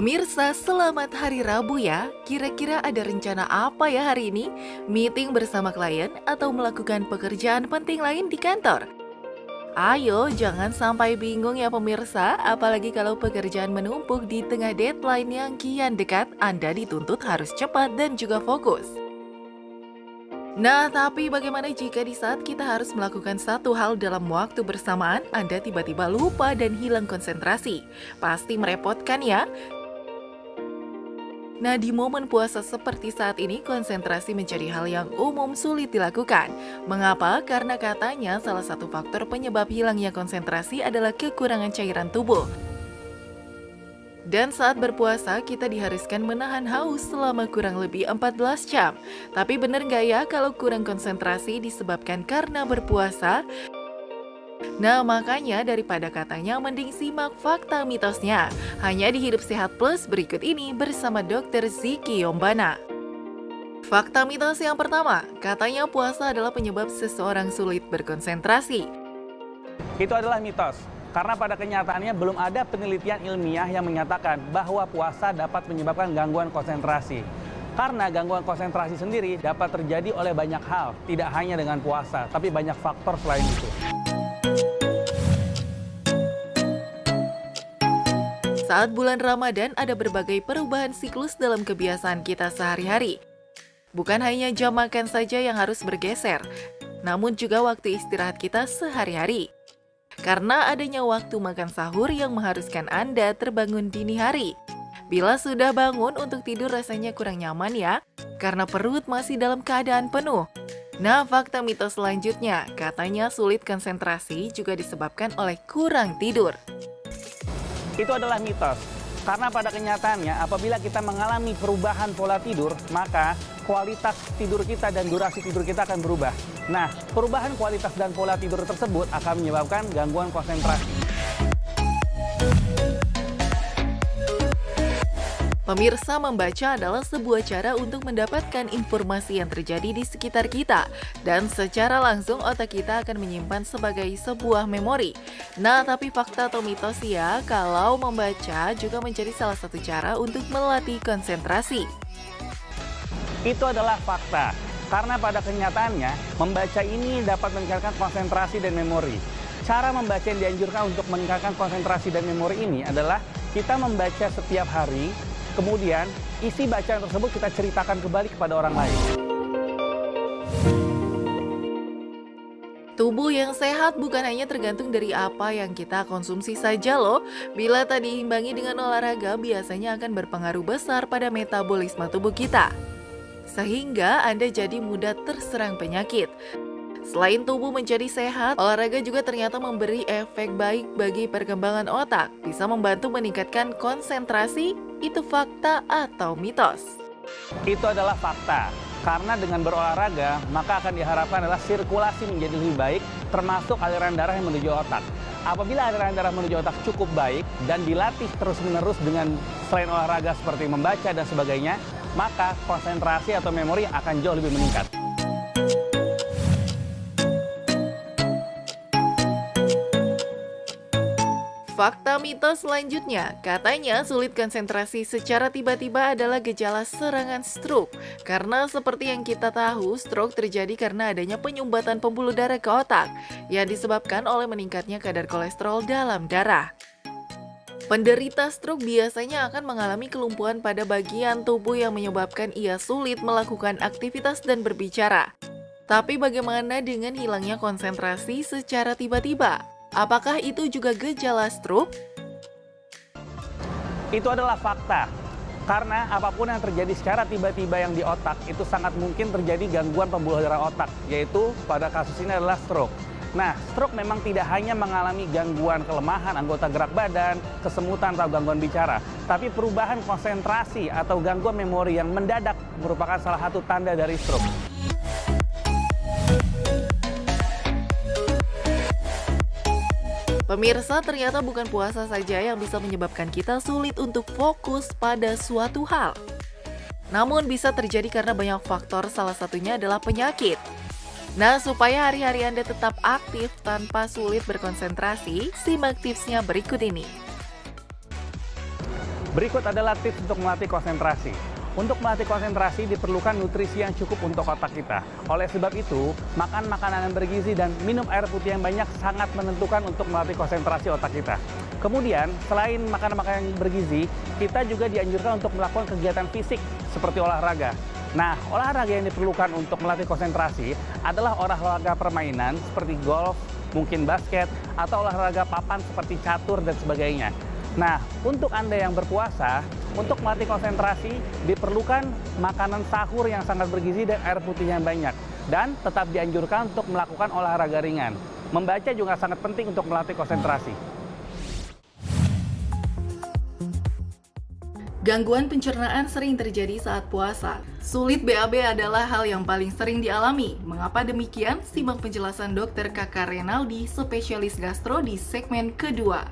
Pemirsa, selamat hari Rabu ya. Kira-kira ada rencana apa ya hari ini? Meeting bersama klien atau melakukan pekerjaan penting lain di kantor? Ayo, jangan sampai bingung ya pemirsa, apalagi kalau pekerjaan menumpuk di tengah deadline yang kian dekat, Anda dituntut harus cepat dan juga fokus. Nah, tapi bagaimana jika di saat kita harus melakukan satu hal dalam waktu bersamaan, Anda tiba-tiba lupa dan hilang konsentrasi? Pasti merepotkan ya. Nah, di momen puasa seperti saat ini, konsentrasi menjadi hal yang umum sulit dilakukan. Mengapa? Karena katanya salah satu faktor penyebab hilangnya konsentrasi adalah kekurangan cairan tubuh. Dan saat berpuasa, kita diharuskan menahan haus selama kurang lebih 14 jam. Tapi benar nggak ya kalau kurang konsentrasi disebabkan karena berpuasa? Nah, makanya daripada katanya mending simak fakta mitosnya. Hanya di Hidup Sehat Plus berikut ini bersama Dr. Ziki Yombana. Fakta mitos yang pertama, katanya puasa adalah penyebab seseorang sulit berkonsentrasi. Itu adalah mitos, karena pada kenyataannya belum ada penelitian ilmiah yang menyatakan bahwa puasa dapat menyebabkan gangguan konsentrasi. Karena gangguan konsentrasi sendiri dapat terjadi oleh banyak hal, tidak hanya dengan puasa, tapi banyak faktor selain itu. Saat bulan Ramadan ada berbagai perubahan siklus dalam kebiasaan kita sehari-hari. Bukan hanya jam makan saja yang harus bergeser, namun juga waktu istirahat kita sehari-hari. Karena adanya waktu makan sahur yang mengharuskan Anda terbangun dini hari. Bila sudah bangun untuk tidur rasanya kurang nyaman ya, karena perut masih dalam keadaan penuh. Nah, fakta mitos selanjutnya, katanya sulit konsentrasi juga disebabkan oleh kurang tidur. Itu adalah mitos, karena pada kenyataannya apabila kita mengalami perubahan pola tidur, maka kualitas tidur kita dan durasi tidur kita akan berubah. Nah, perubahan kualitas dan pola tidur tersebut akan menyebabkan gangguan konsentrasi. Pemirsa, membaca adalah sebuah cara untuk mendapatkan informasi yang terjadi di sekitar kita, dan secara langsung otak kita akan menyimpan sebagai sebuah memori. Nah, tapi fakta atau mitos ya, kalau membaca juga menjadi salah satu cara untuk melatih konsentrasi. Itu adalah fakta, karena pada kenyataannya membaca ini dapat meningkatkan konsentrasi dan memori. Cara membaca yang dianjurkan untuk meningkatkan konsentrasi dan memori ini adalah kita membaca setiap hari. Kemudian, isi bacaan tersebut kita ceritakan kembali kepada orang lain. Tubuh yang sehat bukan hanya tergantung dari apa yang kita konsumsi saja loh. Bila tak diimbangi dengan olahraga, biasanya akan berpengaruh besar pada metabolisme tubuh kita. Sehingga Anda jadi mudah terserang penyakit. Selain tubuh menjadi sehat, olahraga juga ternyata memberi efek baik bagi perkembangan otak. Bisa membantu meningkatkan konsentrasi. Itu fakta atau mitos? Itu adalah fakta, karena dengan berolahraga, maka akan diharapkan adalah sirkulasi menjadi lebih baik, termasuk aliran darah yang menuju otak. Apabila aliran darah menuju otak cukup baik dan dilatih terus-menerus dengan selain olahraga seperti membaca dan sebagainya, maka konsentrasi atau memori akan jauh lebih meningkat. Fakta mitos selanjutnya, katanya sulit konsentrasi secara tiba-tiba adalah gejala serangan stroke. Karena seperti yang kita tahu, stroke terjadi karena adanya penyumbatan pembuluh darah ke otak yang disebabkan oleh meningkatnya kadar kolesterol dalam darah. Penderita stroke biasanya akan mengalami kelumpuhan pada bagian tubuh yang menyebabkan ia sulit melakukan aktivitas dan berbicara. Tapi bagaimana dengan hilangnya konsentrasi secara tiba-tiba? Apakah itu juga gejala stroke? Itu adalah fakta, karena apapun yang terjadi secara tiba-tiba yang di otak itu sangat mungkin terjadi gangguan pembuluh darah otak, yaitu pada kasus ini adalah stroke. Nah, stroke memang tidak hanya mengalami gangguan kelemahan anggota gerak badan, kesemutan atau gangguan bicara, tapi perubahan konsentrasi atau gangguan memori yang mendadak merupakan salah satu tanda dari stroke. Pemirsa, ternyata bukan puasa saja yang bisa menyebabkan kita sulit untuk fokus pada suatu hal. Namun bisa terjadi karena banyak faktor, salah satunya adalah penyakit. Nah, supaya hari-hari Anda tetap aktif tanpa sulit berkonsentrasi, simak tipsnya berikut ini. Berikut adalah tips untuk melatih konsentrasi. Untuk melatih konsentrasi diperlukan nutrisi yang cukup untuk otak kita. Oleh sebab itu, makan makanan yang bergizi dan minum air putih yang banyak sangat menentukan untuk melatih konsentrasi otak kita. Kemudian, selain makan makanan yang bergizi, kita juga dianjurkan untuk melakukan kegiatan fisik seperti olahraga. Nah, olahraga yang diperlukan untuk melatih konsentrasi adalah olahraga permainan seperti golf, mungkin basket, atau olahraga papan seperti catur dan sebagainya. Nah, untuk Anda yang berpuasa, untuk melatih konsentrasi diperlukan makanan sahur yang sangat bergizi dan air putih yang banyak. Dan tetap dianjurkan untuk melakukan olahraga ringan. Membaca juga sangat penting untuk melatih konsentrasi. Gangguan pencernaan sering terjadi saat puasa. Sulit BAB adalah hal yang paling sering dialami. Mengapa demikian? Simak penjelasan Dr. Kakak Renaldi, spesialis gastro di segmen kedua.